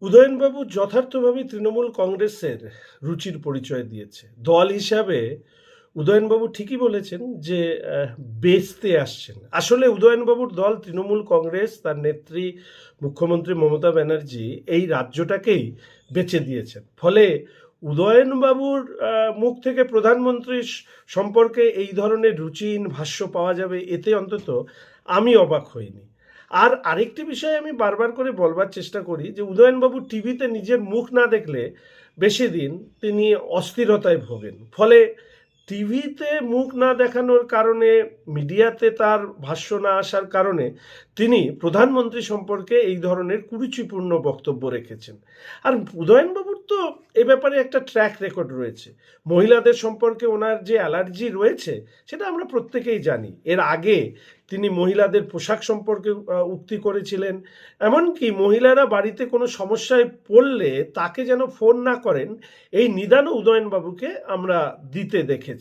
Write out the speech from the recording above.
উদয়নবাবু যথার্থভাবেই তৃণমূল কংগ্রেসের রুচির পরিচয় দিয়েছে। দল হিসাবে উদয়নবাবু ঠিকই বলেছেন যে বেচতে আসছেন। আসলে উদয়নবাবুর দল তৃণমূল কংগ্রেস, তার নেত্রী মুখ্যমন্ত্রী মমতা ব্যানার্জি এই রাজ্যটাকেই বেচে দিয়েছেন। ফলে উদয়নবাবুর মুখ থেকে প্রধানমন্ত্রী সম্পর্কে এই ধরনের রুচিহীন ভাষ্য পাওয়া যাবে, এতে অন্তত আমি অবাক হইনি। আর আরেকটি বিষয় আমি বারবার করে বলবার চেষ্টা করি যে উদয়নবাবু টিভিতে নিজের মুখ না দেখলে বেশি দিন তিনি অস্থিরতায় ভোগেন। ফলে টিভিতে মুখ না দেখানোর কারণে, মিডিয়াতে তার ভাষ্য না আসার কারণে তিনি প্রধানমন্ত্রী সম্পর্কে এই ধরনের কুরুচিপূর্ণ বক্তব্য রেখেছেন। আর উদয়নবাবুর তো এ ব্যাপারে একটা ট্র্যাক রেকর্ড রয়েছে। মহিলাদের সম্পর্কে ওনার যে অ্যালার্জি রয়েছে সেটা আমরা প্রত্যেকেই জানি। এর আগে তিনি মহিলাদের পোশাক সম্পর্কে উক্তি করেছিলেন। এমনকি মহিলারা বাড়িতে কোনো সমস্যায় পড়লে তাকে যেন ফোন না করেন, এই নিদানও উদয়নবাবুকে আমরা দিতে দেখেছি।